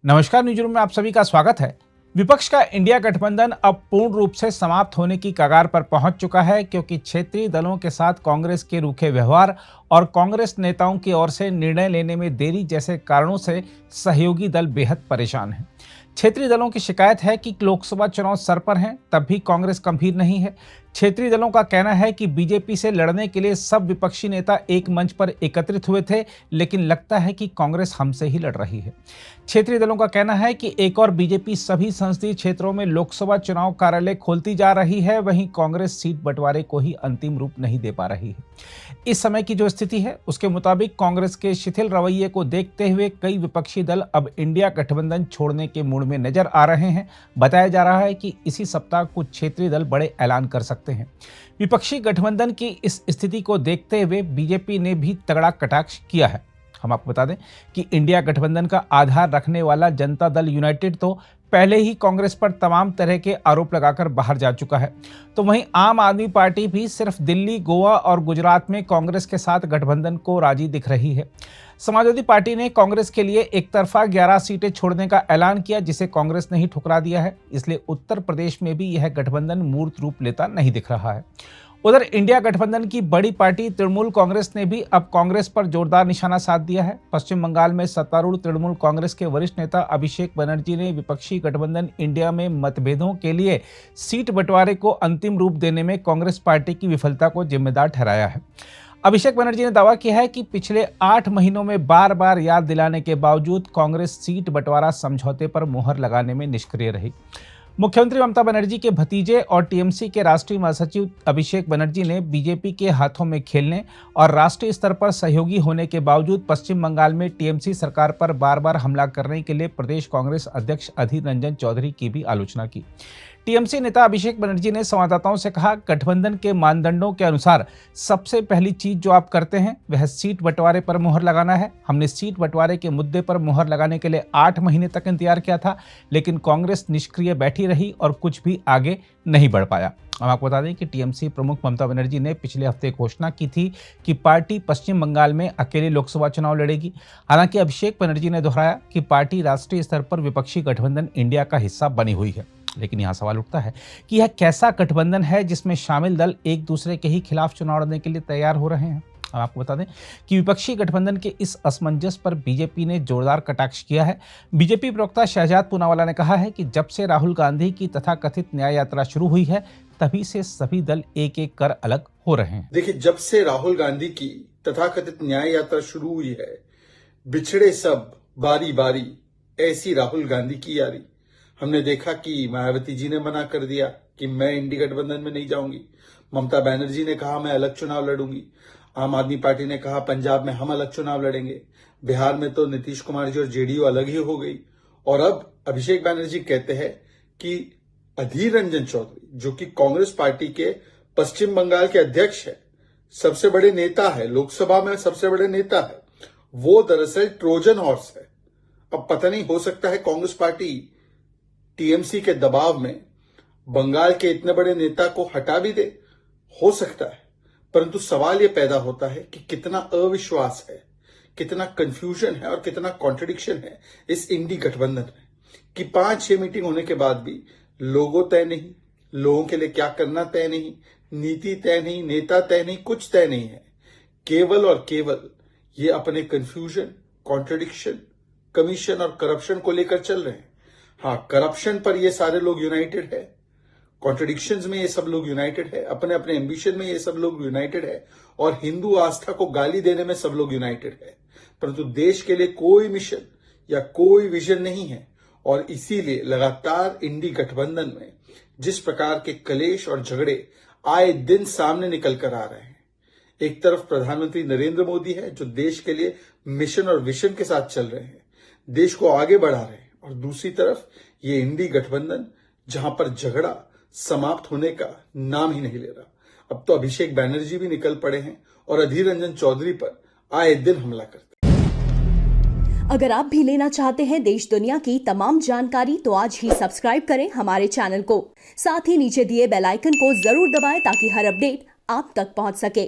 नमस्कार, news room में आप सभी का स्वागत है। विपक्ष का इंडिया गठबंधन अब पूर्ण रूप से समाप्त होने की कगार पर पहुंच चुका है, क्योंकि क्षेत्रीय दलों के साथ कांग्रेस के रूखे व्यवहार और कांग्रेस नेताओं की ओर से निर्णय लेने में देरी जैसे कारणों से सहयोगी दल बेहद परेशान हैं। क्षेत्रीय दलों की शिकायत है कि लोकसभा चुनाव सर पर हैं, तब भी कांग्रेस गंभीर नहीं है। क्षेत्रीय दलों का कहना है कि बीजेपी से लड़ने के लिए सब विपक्षी नेता एक मंच पर एकत्रित हुए थे, लेकिन लगता है कि कांग्रेस हमसे ही लड़ रही है। क्षेत्रीय दलों का कहना है कि एक और बीजेपी सभी संसदीय क्षेत्रों में लोकसभा चुनाव कार्यालय खोलती जा रही है, वहीं कांग्रेस सीट बंटवारे को ही अंतिम रूप नहीं दे पा रही है। इस समय की जो स्थिति है उसके मुताबिक कांग्रेस के शिथिल रवैये को देखते हुए कई विपक्षी दल अब इंडिया गठबंधन छोड़ने के मूड में नजर आ रहे हैं। बताया जा रहा है कि इसी सप्ताह कुछ क्षेत्रीय दल बड़े ऐलान कर सकते हैं। विपक्षी गठबंधन की इस स्थिति को देखते हुए बीजेपी ने भी तगड़ा कटाक्ष किया है। हम आपको बता दें कि इंडिया गठबंधन का आधार रखने वाला जनता दल यूनाइटेड तो पहले ही कांग्रेस पर तमाम तरह के आरोप लगाकर बाहर जा चुका है, तो वहीं आम आदमी पार्टी भी सिर्फ दिल्ली, गोवा और गुजरात में कांग्रेस के साथ गठबंधन को राजी दिख रही है। समाजवादी पार्टी ने कांग्रेस के लिए एक तरफा 11 सीटें छोड़ने का ऐलान किया, जिसे कांग्रेस ने ही ठुकरा दिया है। इसलिए उत्तर प्रदेश में भी यह गठबंधन मूर्त रूप लेता नहीं दिख रहा है। उधर इंडिया गठबंधन की बड़ी पार्टी तृणमूल कांग्रेस ने भी अब कांग्रेस पर जोरदार निशाना साध दिया है। पश्चिम बंगाल में सत्तारूढ़ तृणमूल कांग्रेस के वरिष्ठ नेता अभिषेक बनर्जी ने विपक्षी गठबंधन इंडिया में मतभेदों के लिए सीट बंटवारे को अंतिम रूप देने में कांग्रेस पार्टी की विफलता को जिम्मेदार ठहराया है। अभिषेक बनर्जी ने दावा किया है कि पिछले 8 महीनों में बार बार याद दिलाने के बावजूद कांग्रेस सीट बंटवारा समझौते पर मुहर लगाने में निष्क्रिय रही। मुख्यमंत्री ममता बनर्जी के भतीजे और टीएमसी के राष्ट्रीय महासचिव अभिषेक बनर्जी ने बीजेपी के हाथों में खेलने और राष्ट्रीय स्तर पर सहयोगी होने के बावजूद पश्चिम बंगाल में टीएमसी सरकार पर बार बार हमला करने के लिए प्रदेश कांग्रेस अध्यक्ष अधीर रंजन चौधरी की भी आलोचना की। टीएमसी नेता अभिषेक बनर्जी ने संवाददाताओं से कहा, गठबंधन के मानदंडों के अनुसार सबसे पहली चीज जो आप करते हैं वह सीट बंटवारे पर मुहर लगाना है। हमने सीट बंटवारे के मुद्दे पर मुहर लगाने के लिए 8 महीने तक इंतजार किया था, लेकिन कांग्रेस निष्क्रिय बैठी रही और कुछ भी आगे नहीं बढ़ पाया। हम आपको बता दें कि टीएमसी प्रमुख ममता बनर्जी ने पिछले हफ्ते घोषणा की थी कि पार्टी पश्चिम बंगाल में अकेले लोकसभा चुनाव लड़ेगी। हालांकि अभिषेक बनर्जी ने दोहराया कि पार्टी राष्ट्रीय स्तर पर विपक्षी गठबंधन इंडिया का हिस्सा बनी हुई है। लेकिन यहाँ सवाल उठता है कि यह कैसा गठबंधन है जिसमें शामिल दल एक दूसरे के ही खिलाफ चुनाव लड़ने के लिए तैयार हो रहे हैं। हम आपको बता दें कि विपक्षी गठबंधन के इस असमंजस पर बीजेपी ने जोरदार कटाक्ष किया है। बीजेपी प्रवक्ता शहजाद पूनावाला ने कहा है कि जब से राहुल गांधी की तथाकथित न्याय यात्रा शुरू हुई है, तभी से सभी दल एक एक कर अलग हो रहे हैं। देखिए, जब से राहुल गांधी की तथाकथित न्याय यात्रा शुरू हुई है, बिछड़े सब बारी बारी, ऐसी राहुल गांधी की यारी। हमने देखा कि मायावती जी ने मना कर दिया कि मैं इंडी गठबंधन में नहीं जाऊंगी। ममता बनर्जी ने कहा मैं अलग चुनाव लड़ूंगी। आम आदमी पार्टी ने कहा पंजाब में हम अलग चुनाव लड़ेंगे। बिहार में तो नीतीश कुमार जी और जेडीयू अलग ही हो गई। और अब अभिषेक बनर्जी कहते हैं कि अधीर रंजन चौधरी, जो कि कांग्रेस पार्टी के पश्चिम बंगाल के अध्यक्ष है, सबसे बड़े नेता है, लोकसभा में सबसे बड़े नेता है, वो दरअसल ट्रोजन हॉर्स है। अब पता नहीं, हो सकता है कांग्रेस पार्टी टीएमसी के दबाव में बंगाल के इतने बड़े नेता को हटा भी दे, हो सकता है। परंतु सवाल यह पैदा होता है कि कितना अविश्वास है, कितना कंफ्यूजन है और कितना कॉन्ट्रडिक्शन है इस इंडी गठबंधन में कि 5-6 मीटिंग होने के बाद भी लोगो तय नहीं, लोगों के लिए क्या करना तय नहीं, नीति तय नहीं, नेता तय नहीं, कुछ तय नहीं है। केवल और केवल ये अपने कंफ्यूजन, कॉन्ट्रडिक्शन, कमीशन और करप्शन को लेकर चल रहे हैं। हाँ, करप्शन पर ये सारे लोग यूनाइटेड है, कॉन्ट्रडिक्शंस में ये सब लोग यूनाइटेड है, अपने अपने एम्बिशन में ये सब लोग यूनाइटेड है और हिंदू आस्था को गाली देने में सब लोग यूनाइटेड है। परंतु देश के लिए कोई मिशन या कोई विजन नहीं है और इसीलिए लगातार इंडी गठबंधन में जिस प्रकार के कलेश और झगड़े आए दिन सामने निकल कर आ रहे हैं। एक तरफ प्रधानमंत्री नरेंद्र मोदी है जो देश के लिए मिशन और विजन के साथ चल रहे हैं, देश को आगे बढ़ा रहे हैं, और दूसरी तरफ ये इंडी गठबंधन जहां पर झगड़ा समाप्त होने का नाम ही नहीं ले रहा। अब तो अभिषेक बनर्जी भी निकल पड़े हैं और अधीर रंजन चौधरी पर आए दिन हमला करते हैं। अगर आप भी लेना चाहते हैं देश दुनिया की तमाम जानकारी, तो आज ही सब्सक्राइब करें हमारे चैनल को। साथ ही नीचे दिए बेल आइकन को जरूर दबाएं ताकि हर अपडेट आप तक पहुंच सके।